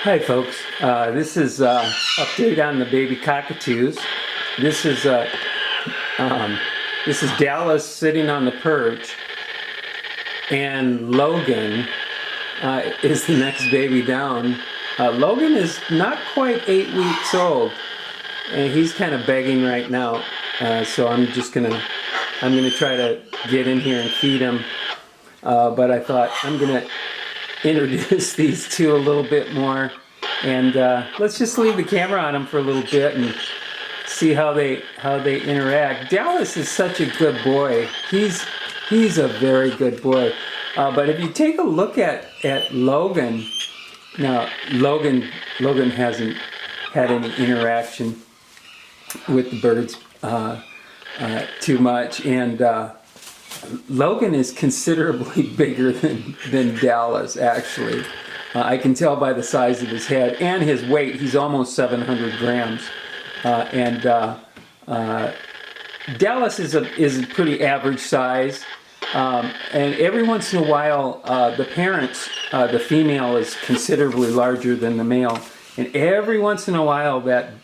Hi folks, this is update on the baby cockatoos. This is this is Dallas sitting on the perch, and Logan is the next baby down. Logan is not quite 8 weeks old, and he's kind of begging right now. So I'm gonna try to get in here and feed him. But I thought I'm gonna introduce these two a little bit more, and let's just leave the camera on them for a little bit and see how they interact. Dallas is such a good boy. He's a very good boy. But if you take a look at Logan, now Logan hasn't had any interaction with the birds too much, and Logan is considerably bigger than Dallas, actually. I can tell by the size of his head and his weight. He's almost 700 grams. Dallas is a pretty average size. And every once in a while, the parents, the female is considerably larger than the male. And every once in a while that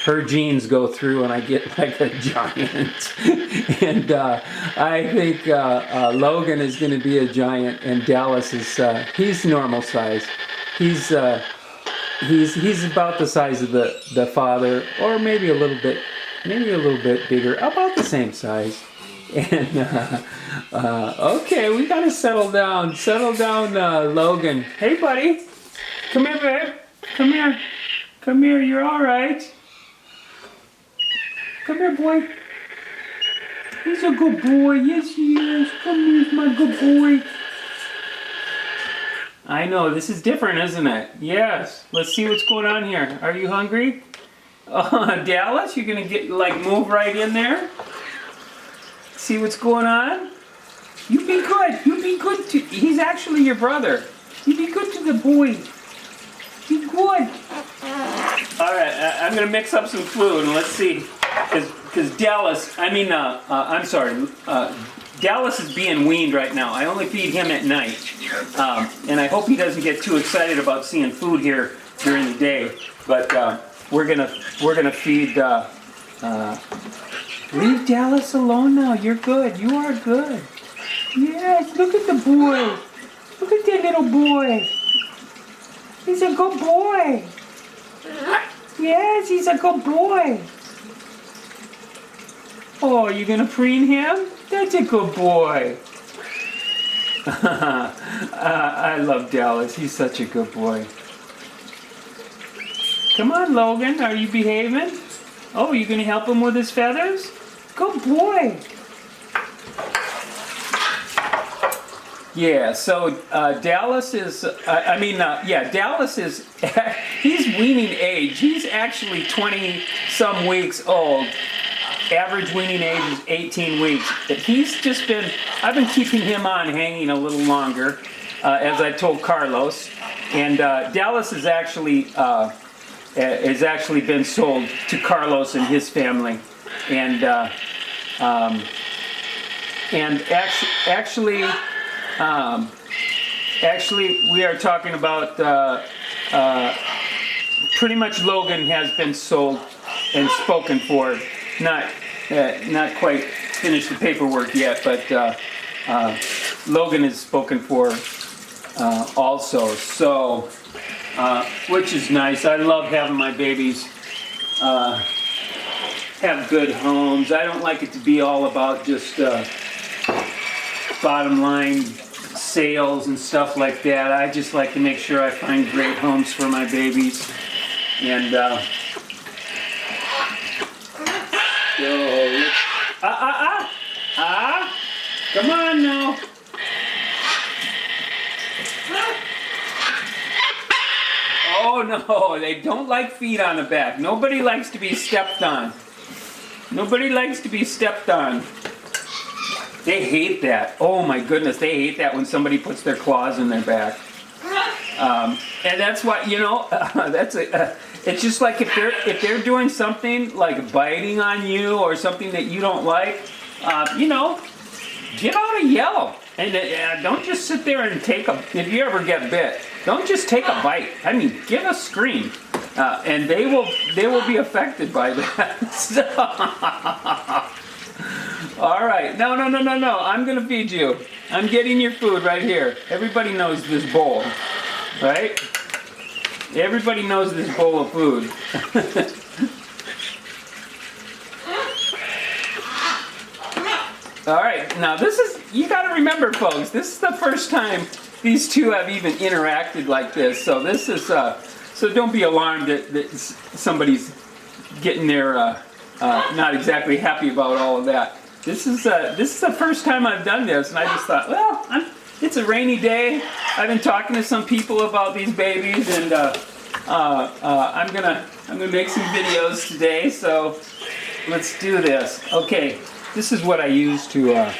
her genes go through and I get like a giant. And I think Logan is going to be a giant, and Dallas is he's normal size. He's about the size of the father, or maybe a little bit bigger, about the same size. And okay, we gotta settle down, Logan. Hey buddy, come here, babe, come here, you're all right. Come here, boy. He's a good boy. Yes, he is. Come here, he's my good boy. I know, this is different, isn't it? Yes. Let's see what's going on here. Are you hungry? Dallas, you're gonna move right in there? See what's going on? You be good. You be good to... He's actually your brother. You be good to the boy. Be good. All right, I'm gonna mix up some food and let's see, because Dallas, Dallas is being weaned right now. I only feed him at night, and I hope he doesn't get too excited about seeing food here during the day. But we're gonna feed. Leave Dallas alone now. You're good. You are good. Yes. Look at the boy. Look at that little boy. He's a good boy. Yes, he's a good boy. Oh, you're gonna preen him? That's a good boy. I love Dallas. He's such a good boy. Come on, Logan. Are you behaving? Oh, you gonna help him with his feathers? Good boy. Yeah, so Dallas is, Dallas is, he's weaning age. He's actually 20-some weeks old. Average weaning age is 18 weeks. I've been keeping him on hanging a little longer, as I told Carlos. And Dallas is actually been sold to Carlos and his family. And actually, we are talking about pretty much Logan has been sold and spoken for. Not quite finished the paperwork yet, but Logan is spoken for also. So, which is nice. I love having my babies have good homes. I don't like it to be all about just bottom line sales and stuff like that. I just like to make sure I find great homes for my babies. And come on now. Oh no, they don't like feet on the back. Nobody likes to be stepped on. Nobody likes to be stepped on. They hate that. Oh my goodness, they hate that when somebody puts their claws in their back. And that's what, it's just like if they're doing something like biting on you or something that you don't like, get out and yell. And don't just sit there and take a, if you ever get bit, don't just take a bite. I mean, give a scream. And they will be affected by that. All right, no. I'm gonna feed you. I'm getting your food right here. Everybody knows this bowl, right? Everybody knows this bowl of food. All right, now this is, you gotta remember, folks, this is the first time these two have even interacted like this. So this is, so don't be alarmed that somebody's getting there not exactly happy about all of that. This is the first time I've done this, and I just thought, well, it's a rainy day. I've been talking to some people about these babies, and I'm gonna make some videos today. So let's do this. Okay, this is what I use to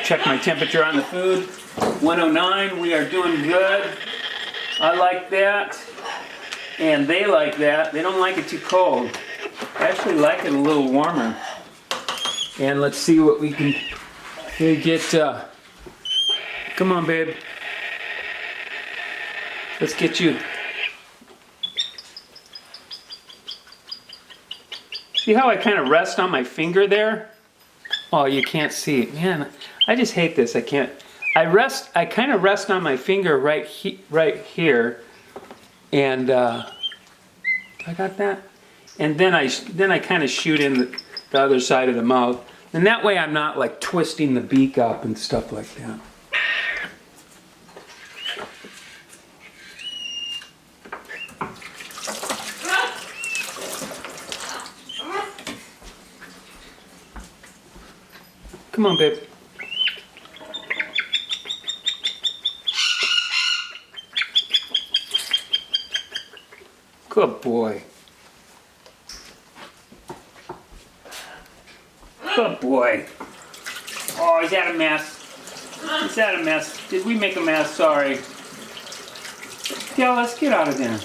check my temperature on the food. 109. We are doing good. I like that, and they like that. They don't like it too cold. I actually like it a little warmer. And let's see what we can get. Come on, babe. Let's get you. See how I kind of rest on my finger there? Oh, you can't see it. Man, I just hate this. I can't. I kind of rest on my finger right here, and I got that. And then I kind of shoot in the other side of the mouth, and that way I'm not like twisting the beak up and stuff like that. Come on, babe. Good boy. Good boy. Oh, is that a mess? Is that a mess? Did we make a mess? Sorry. Yeah, let's get out of there.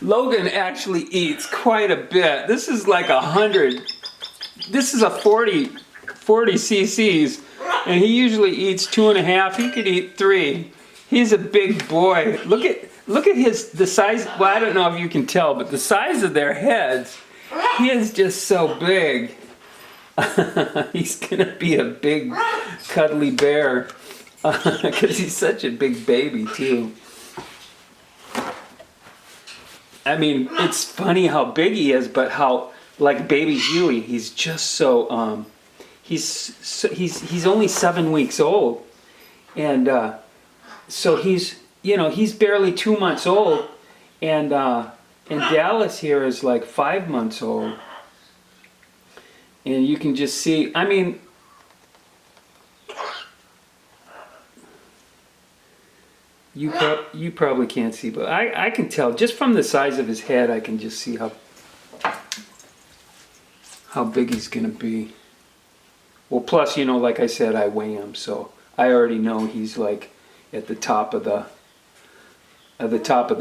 Logan actually eats quite a bit. This is like 100. This is a 40 cc's, and he usually eats 2.5. He could eat 3. He's a big boy. Look at the size. Well, I don't know if you can tell, but the size of their heads. He is just so big. He's gonna be a big, cuddly bear because he's such a big baby too. I mean, it's funny how big he is, but how, like baby Huey, he's just so, he's only 7 weeks old. And so he's barely 2 months old. And Dallas here is like 5 months old. And you can just see, I mean, you probably can't see, but I can tell just from the size of his head. I can just see how big he's gonna be. Well, plus, like I said, I weigh him, so I already know he's like at the top of the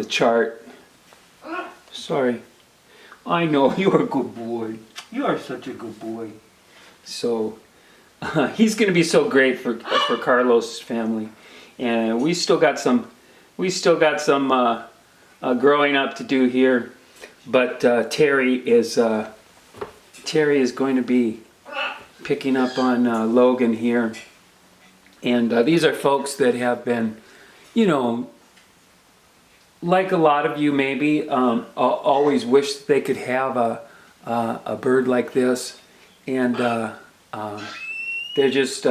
chart. Sorry, I know you're a good boy. You are such a good boy. So he's gonna be so great for Carlos' family. And we still got some growing up to do here, but Terry is going to be picking up on Logan here, and these are folks that have been, like a lot of you maybe, always wish they could have a bird like this, and they're just.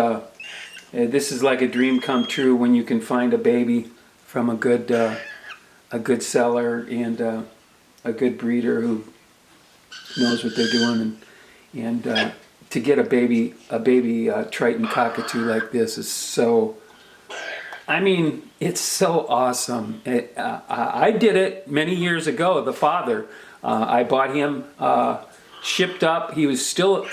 This is like a dream come true when you can find a baby from a good seller and a good breeder who knows what they're doing, and to get a baby Triton Cockatoo like this is so. I mean, it's so awesome. I did it many years ago. The father, I bought him shipped up. He was still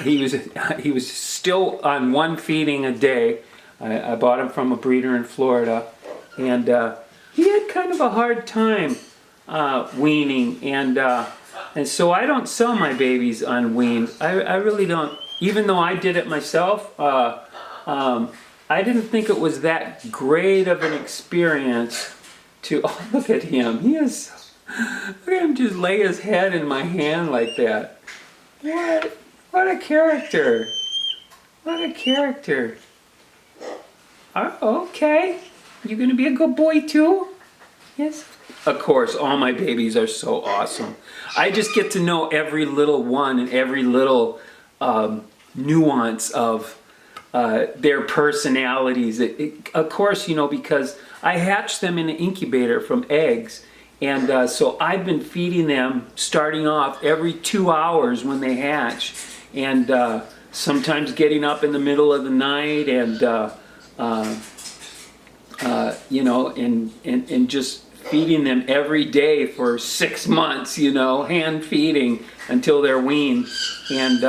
on one feeding a day. I bought him from a breeder in Florida, and he had kind of a hard time weaning, and so I don't sell my babies unweaned. I really don't. Even though I did it myself, I didn't think it was that great of an experience to. Oh, look at him. Look at him just lay his head in my hand like that. What a character. What a character. Oh, okay. You gonna be a good boy too? Yes. Of course, all my babies are so awesome. I just get to know every little one and every little nuance of their personalities. Of course, because I hatch them in an incubator from eggs, and so I've been feeding them starting off every 2 hours when they hatch, and sometimes getting up in the middle of the night, and and just feeding them every day for 6 months, hand feeding until they're weaned. And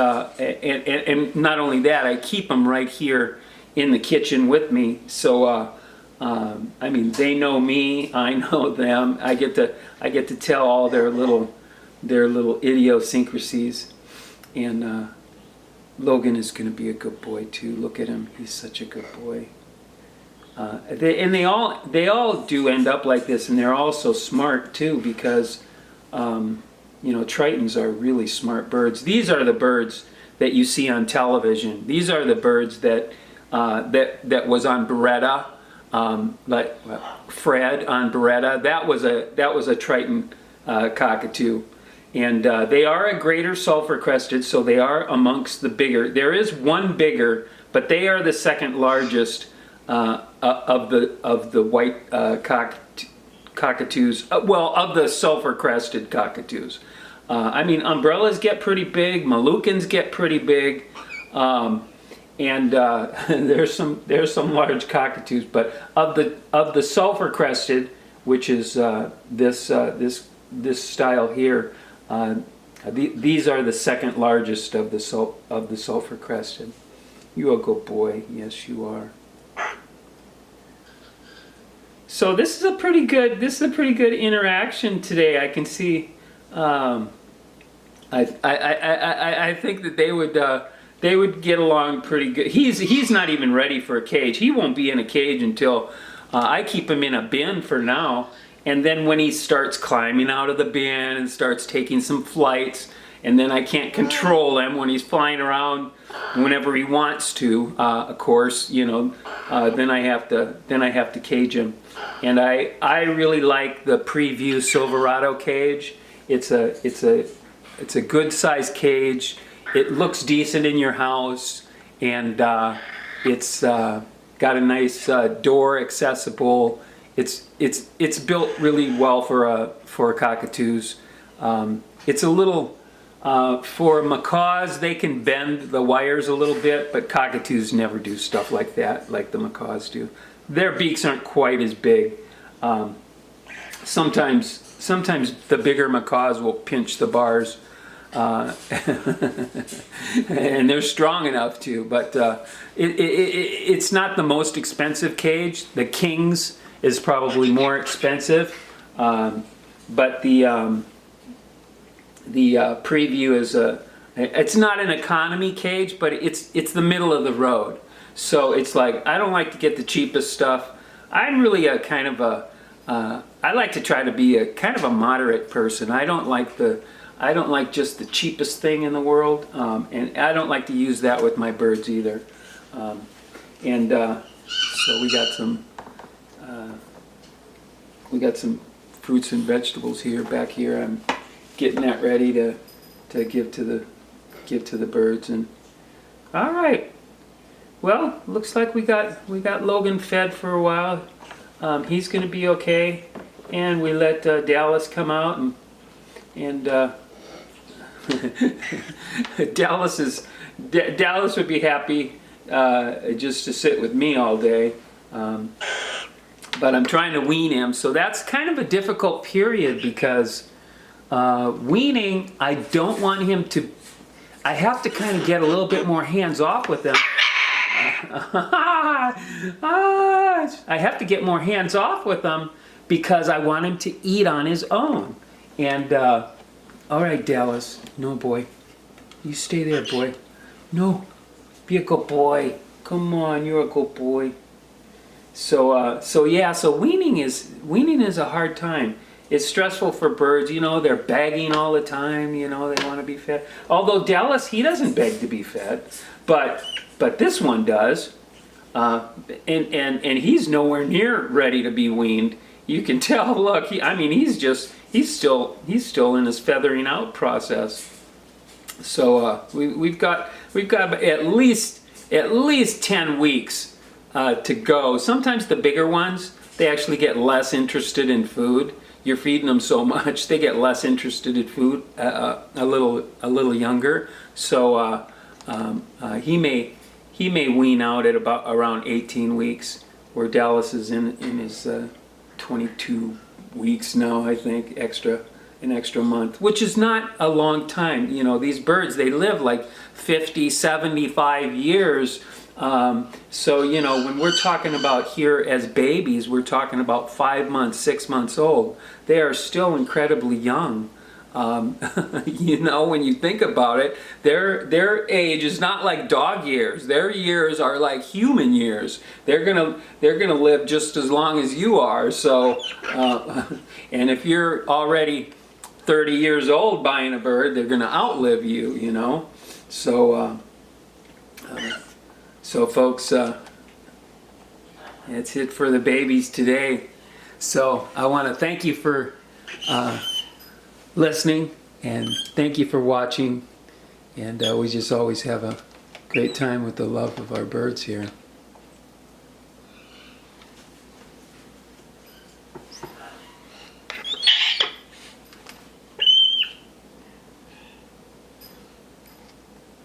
not only that, I keep them right here in the kitchen with me. So, they know me, I know them. I get to tell all their little idiosyncrasies. And Logan is going to be a good boy too. Look at him; he's such a good boy. They all do end up like this, and they're all so smart too, because Tritons are really smart birds. These are the birds that you see on television. These are the birds that was on Beretta, like Fred on Beretta. That was a Triton Cockatoo, and they are a greater sulfur crested, so they are amongst the bigger. There is one bigger, but they are the second largest of the white cockatoos. Of the sulfur crested cockatoos. Umbrellas get pretty big. Moluccans get pretty big. And there's some large cockatoos, but of the sulfur crested, which is this style here, these are the second largest of the sulfur crested. You a good boy, yes you are. So this is a pretty good interaction today. I can see. I think that they would get along pretty good. He's not even ready for a cage. He won't be in a cage until I keep him in a bin for now. And then when he starts climbing out of the bin and starts taking some flights, and then I can't control him when he's flying around whenever he wants to. Of course, then I have to cage him. And I really like the Preview Silverado cage. It's a good sized cage. It looks decent in your house, and it's got a nice door accessible. It's built really well for cockatoos. It's a little for macaws, they can bend the wires a little bit, but cockatoos never do stuff like that, like the macaws do. Their beaks aren't quite as big. Sometimes the bigger macaws will pinch the bars, and they're strong enough to. But it's not the most expensive cage. The King's is probably more expensive, but the Preview is it's not an economy cage, but it's the middle of the road. So it's like, I don't like to get the cheapest stuff. I'm really a kind of I like to try to be a kind of a moderate person. I don't like just the cheapest thing in the world, and I don't like to use that with my birds either. So we got some fruits and vegetables back here. I'm getting that ready to give to the birds. And all right, well, looks like we got Logan fed for a while. He's going to be okay, and we let Dallas come out, and Dallas would be happy just to sit with me all day. But I'm trying to wean him, so that's kind of a difficult period, because weaning, I don't want him to I have to kind of get a little bit more hands off with them. I have to get more hands off with him because I want him to eat on his own. And, all right, Dallas. No, boy. You stay there, boy. No. Be a good boy. Come on, you're a good boy. So weaning is a hard time. It's stressful for birds. You know, they're begging all the time. You know, they want to be fed. Although Dallas, he doesn't beg to be fed, but this one does, and he's nowhere near ready to be weaned. You can tell. Look, he's still in his feathering out process. So we've got at least 10 weeks to go. Sometimes the bigger ones, they actually get less interested in food. You're feeding them so much, they get less interested in food. A little younger. So he may wean out at around 18 weeks, where Dallas is in his 22 weeks now, I think, an extra month, which is not a long time. You know, these birds, they live like 50, 75 years. So, you know, when we're talking about here as babies, we're talking about 5 months, 6 months old. They are still incredibly young. You know, when you think about it, their age is not like dog years. Their years are like human years. They're gonna live just as long as you are. So, and if you're already 30 years old buying a bird, they're gonna outlive you. You know, so folks, that's it for the babies today. So I want to thank you for listening, and thank you for watching, and we just always have a great time with the love of our birds here.